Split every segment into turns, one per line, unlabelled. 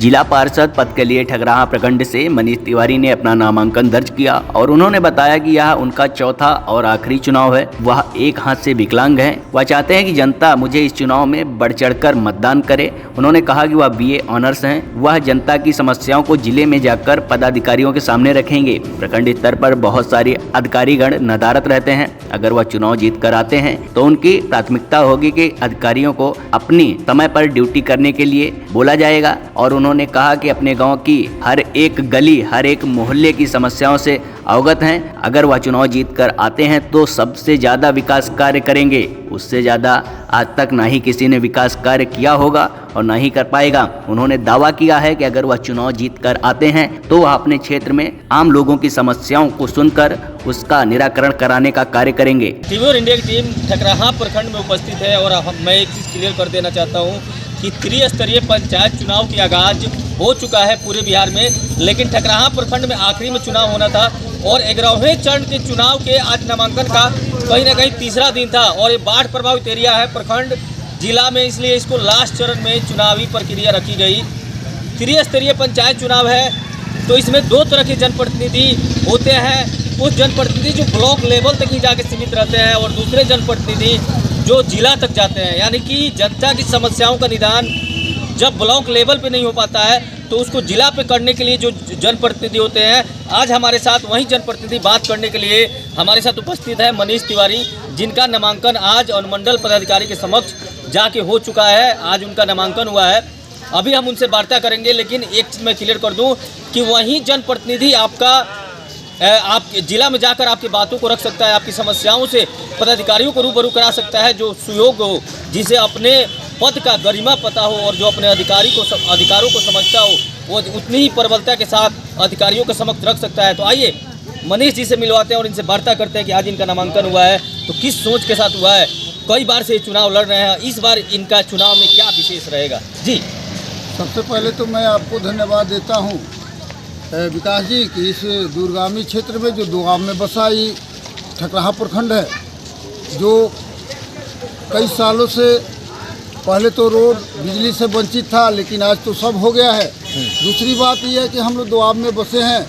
जिला पार्षद पद के लिए ठगराहा प्रखंड से मनीष तिवारी ने अपना नामांकन दर्ज किया और उन्होंने बताया कि यह उनका चौथा और आखिरी चुनाव है। वह एक हाथ से विकलांग हैं। वह चाहते हैं कि जनता मुझे इस चुनाव में बढ़ चढ़कर मतदान करे। उन्होंने कहा कि वह BA ऑनर्स हैं। वह जनता की समस्याओं को जिले में जाकर पदाधिकारियों के सामने रखेंगे। प्रखंड स्तर पर बहुत सारे अधिकारीगण नदारत रहते हैं। अगर वह चुनाव जीत कर आते हैं तो उनकी प्राथमिकता होगी कि अधिकारियों को अपनी समय पर ड्यूटी करने के लिए बोला जाएगा। और उन्होंने कहा कि अपने गांव की हर एक गली, हर एक मोहल्ले की समस्याओं से अवगत हैं। अगर वह चुनाव जीत कर आते हैं तो सबसे ज़्यादा विकास कार्य करेंगे। उससे ज़्यादा आज तक ना ही किसी ने विकास कार्य किया होगा और ना ही कर पाएगा। उन्होंने दावा किया है कि अगर वह चुनाव जीत कर आते हैं तो वह अपने क्षेत्र में आम लोगों की समस्याओं को सुनकर उसका निराकरण कराने का कार्य करेंगे।
टीवी और इंडिया की टीम ठकराहा प्रखंड में उपस्थित है और मैं एक चीज़ क्लियर कर देना चाहता हूँ कि त्रिस्तरीय पंचायत चुनाव की आगाज हो चुका है पूरे बिहार में, लेकिन ठकराहा प्रखंड में आखिरी में चुनाव होना था और 11वें चरण के चुनाव के आज नामांकन का कहीं ना कहीं तीसरा दिन था। और ये बाढ़ प्रभावित एरिया है प्रखंड जिला में, इसलिए इसको लास्ट चरण में चुनावी प्रक्रिया रखी गई। त्रिस्तरीय पंचायत चुनाव है तो इसमें दो तरह के जनप्रतिनिधि होते हैं। कुछ जनप्रतिनिधि जो ब्लॉक लेवल तक ही जाके सीमित रहते हैं और दूसरे जनप्रतिनिधि जो जिला तक जाते हैं, यानी कि जनता की समस्याओं का निदान जब ब्लॉक लेवल पे नहीं हो पाता है तो उसको जिला पे करने के लिए जो जनप्रतिनिधि होते हैं, आज हमारे साथ वही जनप्रतिनिधि बात करने के लिए हमारे साथ उपस्थित है मनीष तिवारी, जिनका नामांकन आज अनुमंडल पदाधिकारी के समक्ष जाके हो चुका है। आज उनका नामांकन हुआ है। अभी हम उनसे वार्ता करेंगे, लेकिन एक चीज़ मैं क्लियर कर दूँ कि वही जनप्रतिनिधि आप जिला में जाकर आपकी बातों को रख सकता है, आपकी समस्याओं से पदाधिकारियों को रूबरू करा सकता है जो सुयोग्य हो, जिसे अपने पद का गरिमा पता हो और जो अपने अधिकारों को समझता हो, वो उतनी ही प्रबलता के साथ अधिकारियों के समक्ष रख सकता है। तो आइए मनीष जी से मिलवाते हैं और इनसे वार्ता करते हैं कि आज इनका नामांकन हुआ है तो किस सोच के साथ हुआ है। कई बार से चुनाव लड़ रहे हैं, इस बार इनका चुनाव में क्या विशेष रहेगा। जी,
सबसे पहले तो मैं आपको धन्यवाद देता हूँ विकास जी कि इस दूरगामी क्षेत्र में जो दो गाँव में बसा ये ठकराहा प्रखंड है, जो कई सालों से पहले तो रोड बिजली से वंचित था, लेकिन आज तो सब हो गया है। दूसरी बात यह है कि हम लोग दो गाँव में बसे हैं,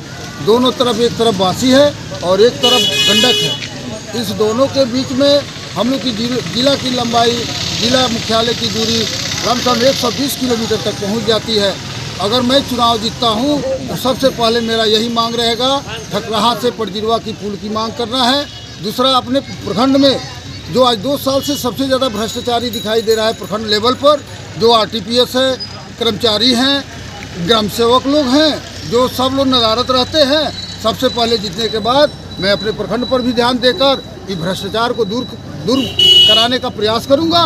दोनों तरफ, एक तरफ बासी है और एक तरफ गंडक है। इस दोनों के बीच में हम लोग की जिला की लंबाई, जिला मुख्यालय की दूरी कम 120 किलोमीटर तक पहुँच जाती है। अगर मैं चुनाव जीतता हूं तो सबसे पहले मेरा यही मांग रहेगा, ठकराहा से परजिरवा की पुल की मांग करना है। दूसरा, अपने प्रखंड में जो आज 2 साल से सबसे ज़्यादा भ्रष्टाचारी दिखाई दे रहा है प्रखंड लेवल पर, जो RTPS है, कर्मचारी हैं, ग्राम सेवक लोग हैं, जो सब लोग नदारत रहते हैं, सबसे पहले जीतने के बाद मैं अपने प्रखंड पर भी ध्यान देकर इस भ्रष्टाचार को दूर कराने का प्रयास करूँगा।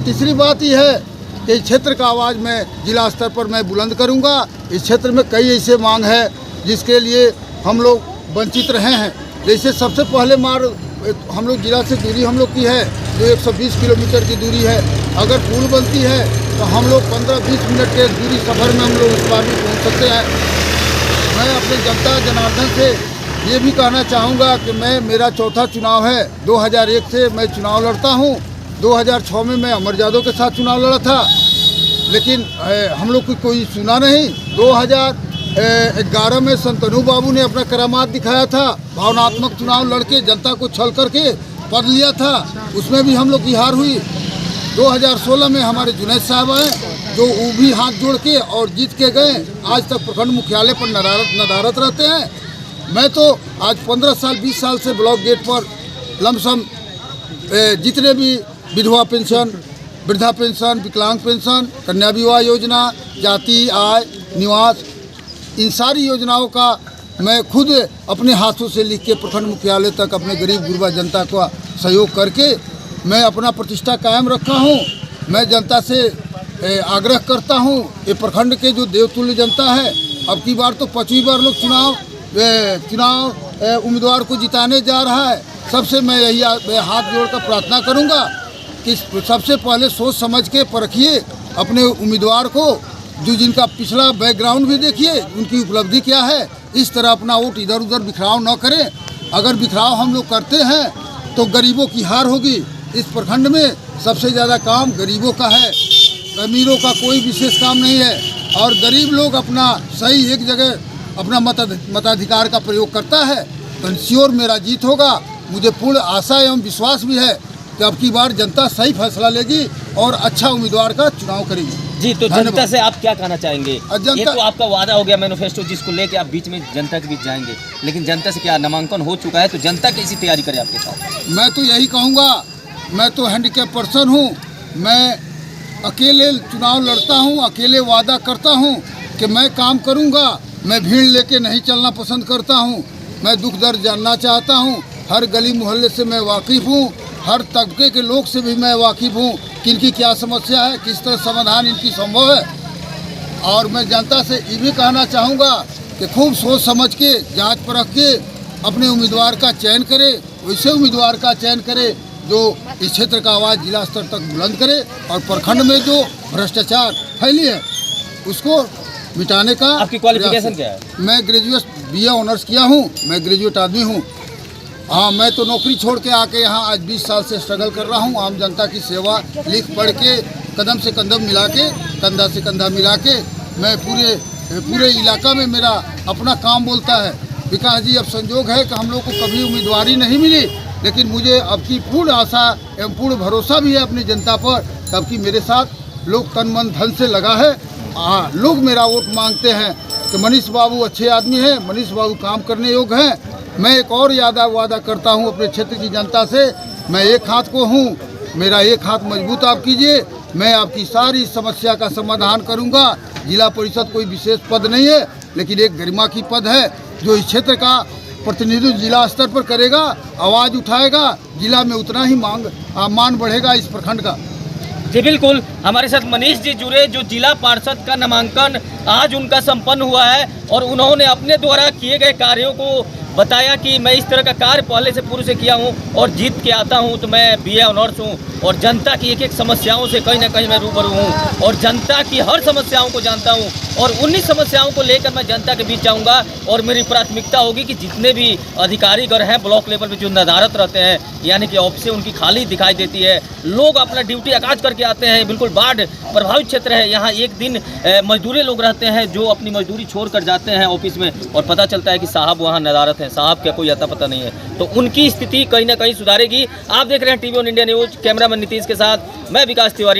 तीसरी बात यह है कि इस क्षेत्र का आवाज़ मैं जिला स्तर पर मैं बुलंद करूंगा। इस क्षेत्र में कई ऐसे मांग है जिसके लिए हम लोग वंचित रहे हैं। जैसे सबसे पहले हम लोग जिला से दूरी हम लोग की है जो 120 किलोमीटर की दूरी है। अगर पुल बनती है तो हम लोग 15-20 मिनट के दूरी सफ़र में हम लोग उस पार भी पहुँच सकते हैं। मैं अपने जनता जनार्दन से ये भी कहना चाहूँगा कि मेरा चौथा चुनाव है। 2001 से मैं चुनाव लड़ता हूँ। 2006 में मैं अमर यादव के साथ चुनाव लड़ा था, लेकिन हम लोग को कोई सुना नहीं। 2011 में संतनु बाबू ने अपना करामात दिखाया था, भावनात्मक चुनाव लड़के जनता को छल करके पद लिया था, उसमें भी हम लोग की हार हुई। 2016 में हमारे जुनैद साहब आए जो वो भी हाथ जोड़ के और जीत के गए। आज तक प्रखंड मुख्यालय पर नदारत रहते हैं। मैं तो आज 15 साल 20 साल से ब्लॉक गेट पर लमसम जितने भी विधवा पेंशन, वृद्धा पेंशन, विकलांग पेंशन, कन्या विवाह योजना, जाति, आय, निवास, इन सारी योजनाओं का मैं खुद अपने हाथों से लिख के प्रखंड मुख्यालय तक अपने गरीब गुरबा जनता का सहयोग करके मैं अपना प्रतिष्ठा कायम रखा हूँ। मैं जनता से आग्रह करता हूँ, ये प्रखंड के जो देवतुल्य जनता है, अब की बार तो 5वीं बार लोग चुनाव उम्मीदवार को जिताने जा रहा है। सबसे मैं यही हाथ जोड़कर प्रार्थना करूँगा कि सबसे पहले सोच समझ के परखिए अपने उम्मीदवार को, जो जिनका पिछला बैकग्राउंड भी देखिए, उनकी उपलब्धि क्या है। इस तरह अपना वोट इधर उधर बिखराव न करें। अगर बिखराव हम लोग करते हैं तो गरीबों की हार होगी। इस प्रखंड में सबसे ज़्यादा काम गरीबों का है, अमीरों का कोई विशेष काम नहीं है। और गरीब लोग अपना सही एक जगह अपना मताधिकार का प्रयोग करता है तो श्योर मेरा जीत होगा। मुझे पूर्ण आशा एवं विश्वास भी है कि अब की बार जनता सही फैसला लेगी और अच्छा उम्मीदवार का चुनाव करेगी।
जी, तो जनता से आप क्या कहना चाहेंगे? ये तो आपका वादा हो गया मैनिफेस्टो, जिसको लेके आप बीच में जनता के बीच जाएंगे, लेकिन जनता से क्या नामांकन हो चुका है तो जनता कैसी तैयारी करे आपके साथ?
मैं तो यही कहूँगा, मैं तो हैंडीकैप पर्सन हूँ, मैं अकेले चुनाव लड़ता हूँ, अकेले वादा करता हूँ कि मैं काम करूँगा। मैं भीड़ लेके नहीं चलना पसंद करता हूँ। मैं दुख दर्द जानना चाहता हूँ। हर गली मोहल्ले से मैं वाकिफ़ हूँ, हर तबके के लोग से भी मैं वाकिफ़ हूँ कि इनकी क्या समस्या है, किस तरह समाधान इनकी संभव है। और मैं जनता से ये भी कहना चाहूँगा कि खूब सोच समझ के जांच परख के अपने उम्मीदवार का चयन करे, वैसे उम्मीदवार का चयन करे जो इस क्षेत्र का आवाज़ जिला स्तर तक बुलंद करे और प्रखंड में जो भ्रष्टाचार फैली है उसको मिटाने का।
आपकी क्वालिफिकेशन क्या है?
मैं ग्रेजुएट BA ऑनर्स किया हूँ, मैं ग्रेजुएट आदमी हूँ। हाँ, मैं तो नौकरी छोड़ के आके यहाँ आज 20 साल से स्ट्रगल कर रहा हूँ। आम जनता की सेवा लिख पढ़ के कदम से कदम मिला के, कंधा से कंधा मिला के मैं पूरे इलाका में मेरा अपना काम बोलता है। विकास जी, अब संजोग है कि हम लोग को कभी उम्मीदवारी नहीं मिली, लेकिन मुझे अब की पूर्ण आशा एवं पूर्ण भरोसा भी है अपनी जनता पर, तब कि मेरे साथ लोग तन मन धन से लगा है। हाँ, लोग मेरा वोट मांगते हैं कि मनीष बाबू अच्छे आदमी हैं, मनीष बाबू काम करने योग्य हैं। मैं एक और वादा करता हूं अपने क्षेत्र की जनता से, मैं एक हाथ को हूं, मेरा एक हाथ मजबूत आप कीजिए, मैं आपकी सारी समस्या का समाधान करूंगा। जिला परिषद कोई विशेष पद नहीं है, लेकिन एक गरिमा की पद है जो इस क्षेत्र का प्रतिनिधित्व जिला स्तर पर करेगा, आवाज़ उठाएगा, जिला में उतना ही मान बढ़ेगा इस प्रखंड का।
जी बिल्कुल, हमारे साथ मनीष जी जुड़े जो जिला पार्षद का नामांकन आज उनका संपन्न हुआ है और उन्होंने अपने द्वारा किए गए कार्यों को बताया कि मैं इस तरह का कार्य पहले से पूर्व से किया हूं और जीत के आता हूं तो मैं BA ऑनर्स हूं और जनता की एक एक समस्याओं से कहीं ना कहीं मैं रूबरू हूं और जनता की हर समस्याओं को जानता हूं और उन्हीं समस्याओं को लेकर मैं जनता के बीच जाऊंगा और मेरी प्राथमिकता होगी कि जितने भी अधिकारीगण हैं ब्लॉक लेवल पे जो नदारत रहते हैं, यानी कि ऑफिसें उनकी खाली दिखाई देती है, लोग अपना ड्यूटी आगाज करके आते हैं। बिल्कुल बाढ़ प्रभावित क्षेत्र है, यहाँ एक दिन मजदूरी लोग रहते हैं जो अपनी मजदूरी छोड़ कर जाते हैं ऑफिस में और पता चलता है कि साहब वहाँ नदारत है, साहब का कोई अता पता नहीं है, तो उनकी स्थिति कहीं ना कहीं सुधारेगी। आप देख रहे हैं TV1 India news, cameraman Nitish के साथ मैं विकास तिवारी।